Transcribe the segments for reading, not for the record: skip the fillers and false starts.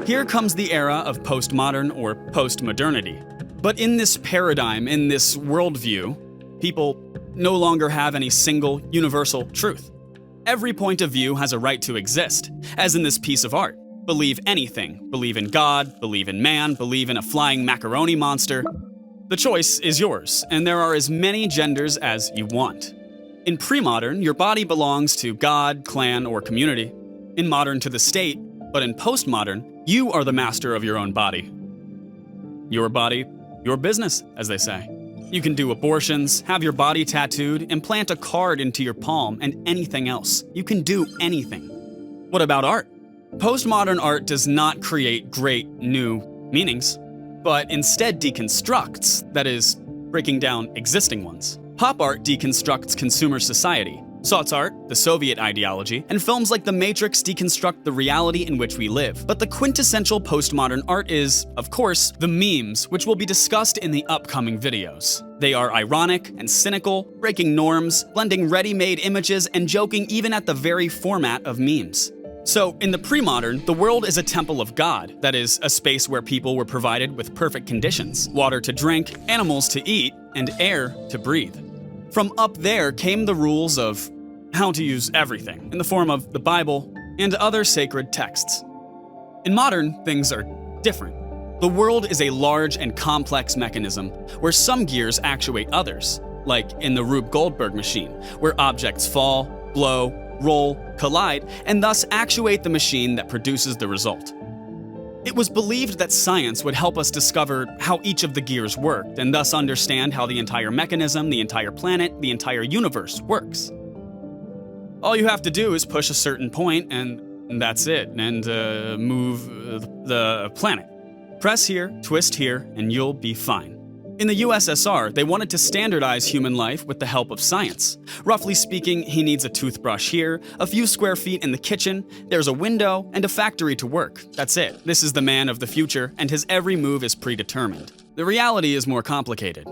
Here comes the era of postmodern or postmodernity. But in this paradigm, in this worldview, people no longer have any single, universal truth. Every point of view has a right to exist, as in this piece of art. Believe anything. Believe in God, believe in man, believe in a flying macaroni monster. The choice is yours, and there are as many genders as you want. In pre-modern, your body belongs to God, clan, or community. In modern, to the state. But in postmodern, you are the master of your own body. Your body, your business, as they say. You can do abortions, have your body tattooed, implant a card into your palm, and anything else. You can do anything. What about art? Postmodern art does not create great new meanings, but instead deconstructs, that is, breaking down existing ones. Pop art deconstructs consumer society. Sots art, the Soviet ideology, and films like The Matrix deconstruct the reality in which we live. But the quintessential postmodern art is, of course, the memes, which will be discussed in the upcoming videos. They are ironic and cynical, breaking norms, blending ready-made images, and joking even at the very format of memes. So, in the pre-modern, the world is a temple of God, that is, a space where people were provided with perfect conditions: water to drink, animals to eat, and air to breathe. From up there came the rules of how to use everything, in the form of the Bible and other sacred texts. In modern, things are different. The world is a large and complex mechanism where some gears actuate others, like in the Rube Goldberg machine, where objects fall, blow, roll, collide, and thus actuate the machine that produces the result. It was believed that science would help us discover how each of the gears worked, and thus understand how the entire mechanism, the entire planet, the entire universe works. All you have to do is push a certain point, and that's it, and move the planet. Press here, twist here, and you'll be fine. In the USSR, they wanted to standardize human life with the help of science. Roughly speaking, he needs a toothbrush here, a few square feet in the kitchen, there's a window, and a factory to work. That's it. This is the man of the future, and his every move is predetermined. The reality is more complicated.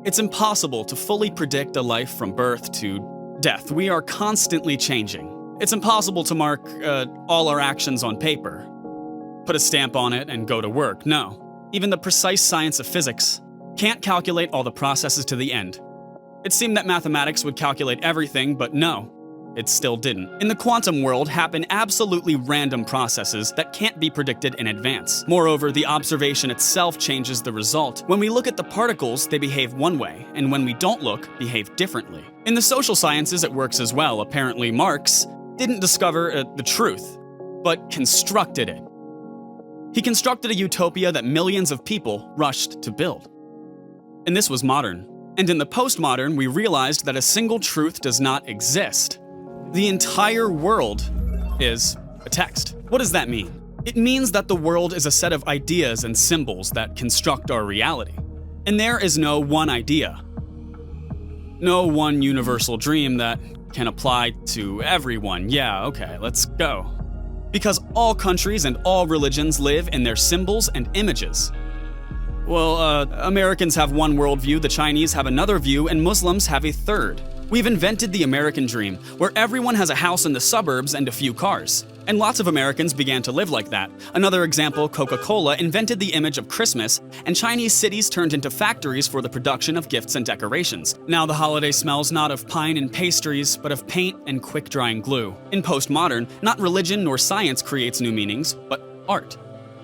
It's impossible to fully predict a life from birth to death. We are constantly changing. It's impossible to mark all our actions on paper, put a stamp on it, and go to work. No. Even the precise science of physics can't calculate all the processes to the end. It seemed that mathematics would calculate everything, but no, it still didn't. In the quantum world happen absolutely random processes that can't be predicted in advance. Moreover, the observation itself changes the result. When we look at the particles, they behave one way, and when we don't look, behave differently. In the social sciences, it works as well. Apparently, Marx didn't discover the truth, but constructed it. He constructed a utopia that millions of people rushed to build. And this was modern. And in the postmodern, we realized that a single truth does not exist. The entire world is a text. What does that mean? It means that the world is a set of ideas and symbols that construct our reality. And there is no one idea. No one universal dream that can apply to everyone. Yeah, okay, let's go. Because all countries and all religions live in their symbols and images. Well, Americans have one worldview, the Chinese have another view, and Muslims have a third. We've invented the American dream, where everyone has a house in the suburbs and a few cars. And lots of Americans began to live like that. Another example, Coca-Cola invented the image of Christmas, and Chinese cities turned into factories for the production of gifts and decorations. Now the holiday smells not of pine and pastries, but of paint and quick-drying glue. In postmodern, not religion nor science creates new meanings, but art.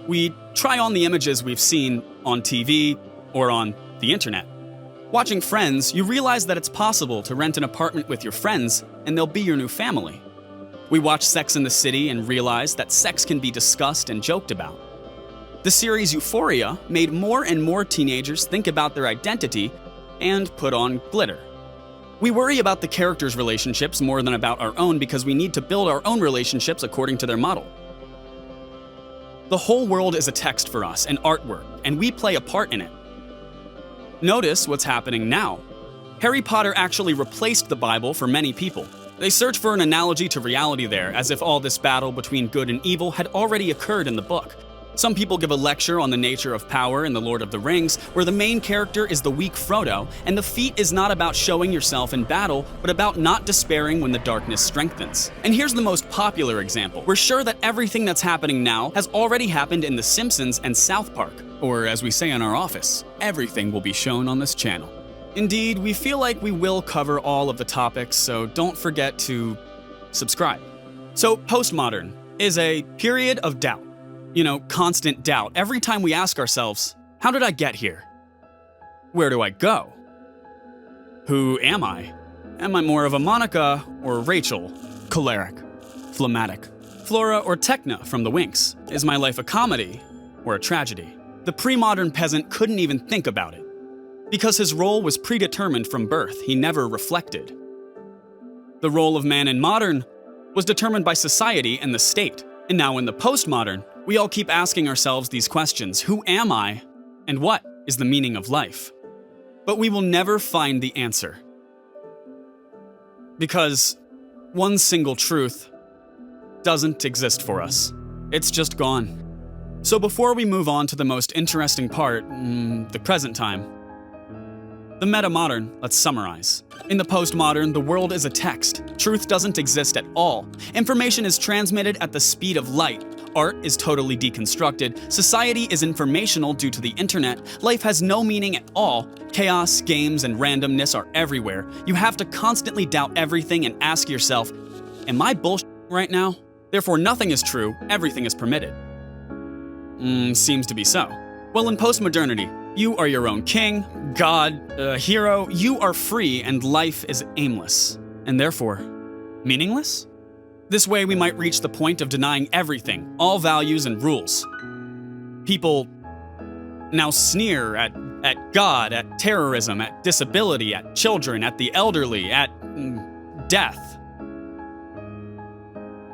We try on the images we've seen on TV or on the internet. Watching Friends, you realize that it's possible to rent an apartment with your friends and they'll be your new family. We watch Sex and the City and realize that sex can be discussed and joked about. The series Euphoria made more and more teenagers think about their identity and put on glitter. We worry about the characters' relationships more than about our own because we need to build our own relationships according to their model. The whole world is a text for us, an artwork, and we play a part in it. Notice what's happening now. Harry Potter actually replaced the Bible for many people. They search for an analogy to reality there, as if all this battle between good and evil had already occurred in the book. Some people give a lecture on the nature of power in The Lord of the Rings, where the main character is the weak Frodo, and the feat is not about showing yourself in battle, but about not despairing when the darkness strengthens. And here's the most popular example. We're sure that everything that's happening now has already happened in The Simpsons and South Park. Or as we say in our office, everything will be shown on this channel. Indeed, we feel like we will cover all of the topics, so don't forget to subscribe. So, postmodern is a period of doubt. Constant doubt. Every time we ask ourselves, how did I get here? Where do I go? Who am I? Am I more of a Monica or Rachel? Choleric, phlegmatic, Flora or Techna from the Winx? Is my life a comedy or a tragedy? The pre-modern peasant couldn't even think about it. Because his role was predetermined from birth, he never reflected. The role of man in modern was determined by society and the state. And now in the postmodern, we all keep asking ourselves these questions. Who am I? And what is the meaning of life? But we will never find the answer. Because one single truth doesn't exist for us. It's just gone. So before we move on to the most interesting part, the present time, the meta-modern, let's summarize. In the postmodern, the world is a text. Truth doesn't exist at all. Information is transmitted at the speed of light. Art is totally deconstructed. Society is informational due to the internet. Life has no meaning at all. Chaos, games, and randomness are everywhere. You have to constantly doubt everything and ask yourself, am I bullshit right now? Therefore, nothing is true, everything is permitted. Seems to be so. Well, in postmodernity, you are your own king, god, hero. You are free and life is aimless. And therefore, meaningless? This way we might reach the point of denying everything, all values and rules. People now sneer at God, at terrorism, at disability, at children, at the elderly, at death.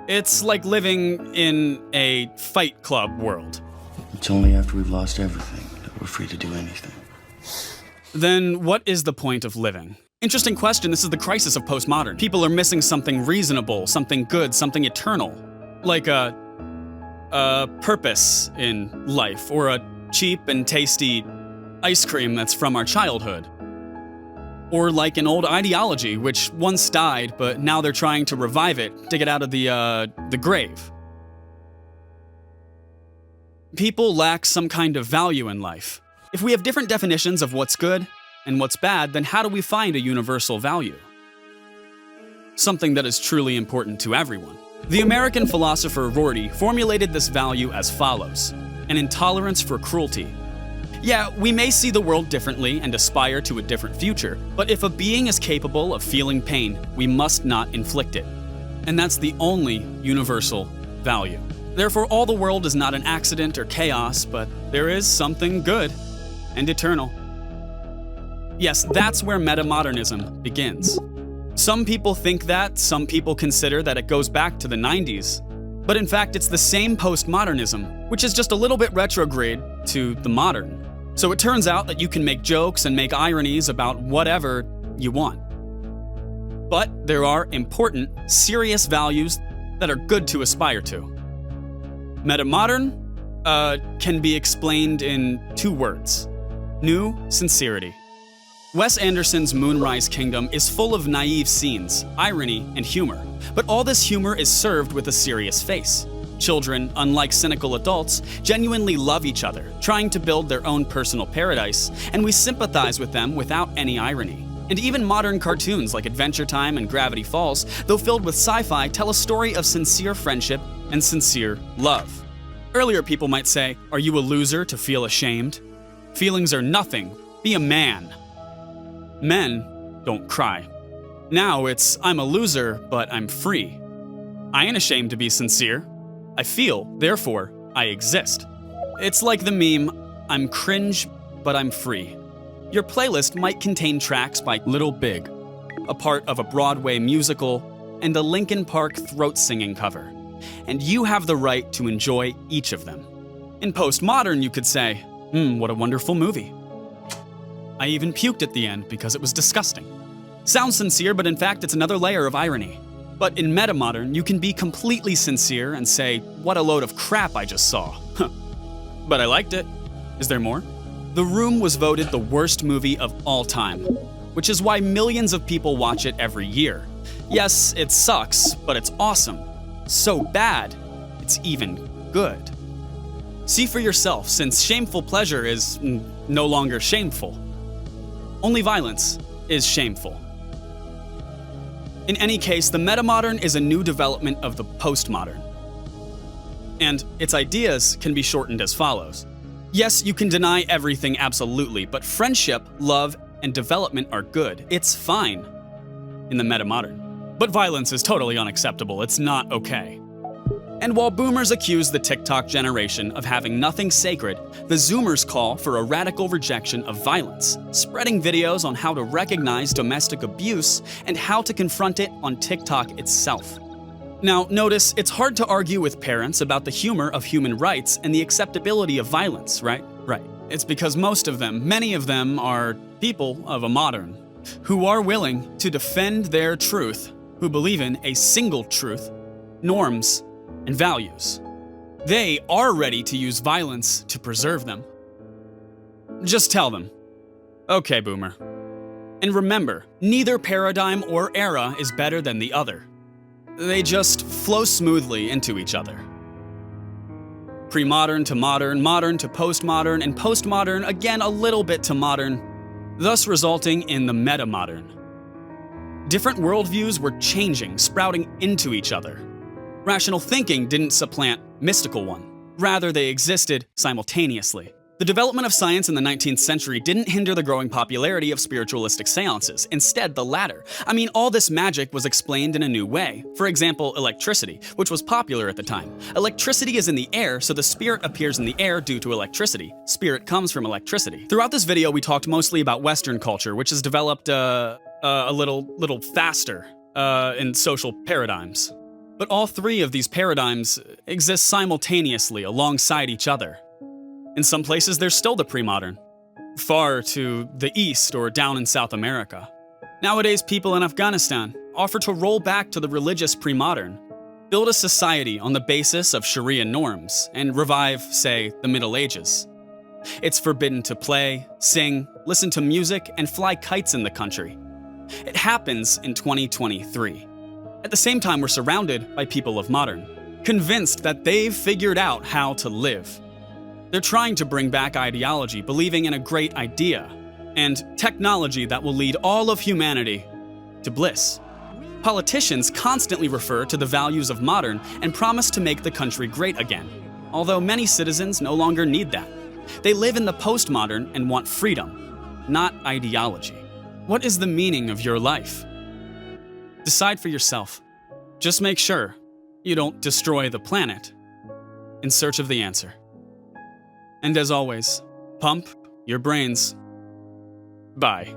It's like living in a Fight Club world. It's only after we've lost everything that we're free to do anything. Then what is the point of living? Interesting question. This is the crisis of postmodern. People are missing something reasonable, something good, something eternal. Like a purpose in life, or a cheap and tasty ice cream that's from our childhood. Or like an old ideology which once died, but now they're trying to revive it, dig it out of the grave. People lack some kind of value in life. If we have different definitions of what's good and what's bad, then how do we find a universal value? Something that is truly important to everyone. The American philosopher Rorty formulated this value as follows: an intolerance for cruelty. Yeah, we may see the world differently and aspire to a different future, but if a being is capable of feeling pain, we must not inflict it. And that's the only universal value. Therefore, all the world is not an accident or chaos, but there is something good and eternal. Yes, that's where metamodernism begins. Some people think that, some people consider that it goes back to the 90s. But in fact, it's the same postmodernism, which is just a little bit retrograde to the modern. So it turns out that you can make jokes and make ironies about whatever you want. But there are important, serious values that are good to aspire to. Metamodern can be explained in two words: new sincerity. Wes Anderson's Moonrise Kingdom is full of naive scenes, irony, and humor, but all this humor is served with a serious face. Children, unlike cynical adults, genuinely love each other, trying to build their own personal paradise, and we sympathize with them without any irony. And even modern cartoons like Adventure Time and Gravity Falls, though filled with sci-fi, tell a story of sincere friendship and sincere love. Earlier people might say, "Are you a loser to feel ashamed? Feelings are nothing. Be a man." Men don't cry. Now it's, "I'm a loser, but I'm free. I ain't ashamed to be sincere. I feel, therefore, I exist." It's like the meme, "I'm cringe, but I'm free." Your playlist might contain tracks by Little Big, a part of a Broadway musical, and a Linkin Park throat-singing cover. And you have the right to enjoy each of them. In postmodern, you could say, what a wonderful movie. I even puked at the end because it was disgusting. Sounds sincere, but in fact it's another layer of irony. But in metamodern, you can be completely sincere and say, what a load of crap I just saw. but I liked it. Is there more? The Room was voted the worst movie of all time, which is why millions of people watch it every year. Yes, it sucks, but it's awesome. So bad, it's even good. See for yourself, since shameful pleasure is no longer shameful. Only violence is shameful. In any case, the metamodern is a new development of the postmodern. And its ideas can be shortened as follows. Yes, you can deny everything absolutely, but friendship, love, and development are good. It's fine in the metamodern. But violence is totally unacceptable. It's not okay. And while boomers accuse the TikTok generation of having nothing sacred, the Zoomers call for a radical rejection of violence, spreading videos on how to recognize domestic abuse and how to confront it on TikTok itself. Now, notice, it's hard to argue with parents about the humor of human rights and the acceptability of violence, right? Right. It's because many of them are people of a modern, who are willing to defend their truth, who believe in a single truth, norms, and values. They are ready to use violence to preserve them. Just tell them, okay, boomer. And remember, neither paradigm or era is better than the other. They just flow smoothly into each other. Pre-modern to modern, modern to postmodern, and postmodern again a little bit to modern, thus resulting in the metamodern. Different worldviews were changing, sprouting into each other. Rational thinking didn't supplant mystical one. Rather, they existed simultaneously. The development of science in the 19th century didn't hinder the growing popularity of spiritualistic seances, instead the latter. I mean, all this magic was explained in a new way. For example, electricity, which was popular at the time. Electricity is in the air, so the spirit appears in the air due to electricity. Spirit comes from electricity. Throughout this video, we talked mostly about Western culture, which has developed a little faster in social paradigms. But all three of these paradigms exist simultaneously alongside each other. In some places, there's still the pre-modern, far to the east or down in South America. Nowadays, people in Afghanistan offer to roll back to the religious pre-modern, build a society on the basis of Sharia norms, and revive, say, the Middle Ages. It's forbidden to play, sing, listen to music, and fly kites in the country. It happens in 2023. At the same time, we're surrounded by people of modern, convinced that they've figured out how to live. They're trying to bring back ideology, believing in a great idea, and technology that will lead all of humanity to bliss. Politicians constantly refer to the values of modern and promise to make the country great again, although many citizens no longer need that. They live in the postmodern and want freedom, not ideology. What is the meaning of your life? Decide for yourself. Just make sure you don't destroy the planet in search of the answer. And as always, pump your brains. Bye.